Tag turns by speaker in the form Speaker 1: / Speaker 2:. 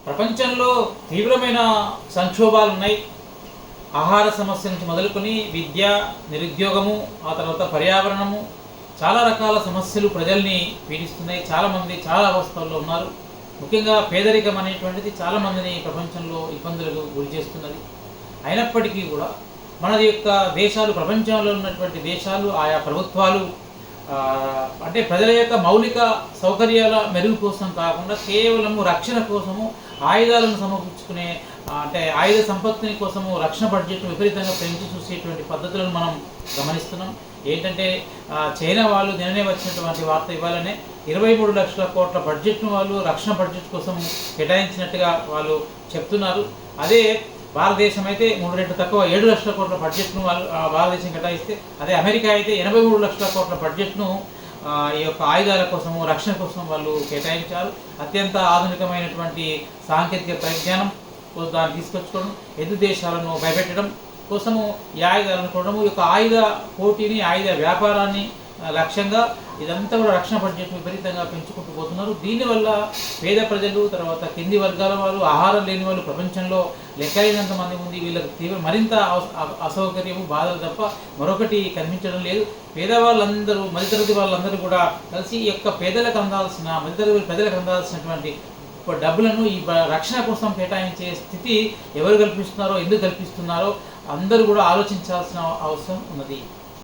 Speaker 1: ప్రపంచంలో తీవ్రమైన సంక్షోభాలు ఉన్నాయి. ఆహార సమస్య నుంచి మొదలుకొని విద్య, నిరుద్యోగము, ఆ తర్వాత పర్యావరణము, చాలా రకాల సమస్యలు ప్రజల్ని పీడిస్తున్నాయి. చాలామంది చాలా అవస్థల్లో ఉన్నారు. ముఖ్యంగా పేదరికం అనేటువంటిది చాలామందిని ప్రపంచంలో ఇబ్బందులకు గురి చేస్తున్నది. అయినప్పటికీ కూడా మన యొక్క దేశాలు, ప్రపంచంలో ఉన్నటువంటి దేశాలు, ఆయా ప్రభుత్వాలు అంటే ప్రజల యొక్క మౌలిక సౌకర్యాల మెరుగు కోసం కాకుండా కేవలము రక్షణ కోసము ఆయుధాలను సమకూర్చుకునే అంటే ఆయుధ సంపత్తిని కోసము రక్షణ బడ్జెట్ను విపరీతంగా పెంచి చూసేటువంటి పద్ధతులను మనం గమనిస్తున్నాం. ఏంటంటే చైనా వాళ్ళు నిన్ననే వచ్చినటువంటి వార్త ఇవ్వాలనే 23 లక్షల కోట్ల బడ్జెట్ను వాళ్ళు రక్షణ బడ్జెట్ కోసం కేటాయించినట్టుగా వాళ్ళు చెప్తున్నారు. అదే భారతదేశం అయితే 3 రెట్లు తక్కువ 7 లక్షల కోట్ల బడ్జెట్ను వాళ్ళు భారతదేశం కేటాయిస్తే, అదే అమెరికా అయితే 83 లక్షల కోట్ల బడ్జెట్ను ఈ యొక్క ఆయుధాల కోసము, రక్షణ కోసం వాళ్ళు కేటాయించారు. అత్యంత ఆధునికమైనటువంటి సాంకేతిక పరిజ్ఞానం దాన్ని తీసుకొచ్చుకోవడం, ఎదురు దేశాలను భయపెట్టడం కోసము ఈ ఆయుధాలను కొనడము, ఈ యొక్క ఆయుధ పోటీని, ఆయుధ వ్యాపారాన్ని లక్ష్యంగా ఇదంతా కూడా రక్షణ బడ్జెట్ విపరీతంగా పెంచుకుంటూ పోతున్నారు. దీనివల్ల పేద ప్రజలు, తర్వాత కింది వర్గాల వాళ్ళు, ఆహారం లేని వాళ్ళు ప్రపంచంలో లెక్కలేనంత మంది ఉంది. వీళ్ళకి మరింత అసౌకర్యము, బాధలు తప్ప మరొకటి కనిపించడం లేదు. పేదవాళ్ళందరూ, మధ్యతరగతి వాళ్ళందరూ కూడా కలిసి ఈ యొక్క మధ్యతరగతి ప్రజలకు అందాల్సినటువంటి డబ్బులను ఈ రక్షణ కోసం కేటాయించే స్థితి ఎవరు కల్పిస్తున్నారో, ఎందుకు కల్పిస్తున్నారో అందరూ కూడా ఆలోచించాల్సిన అవసరం ఉన్నది.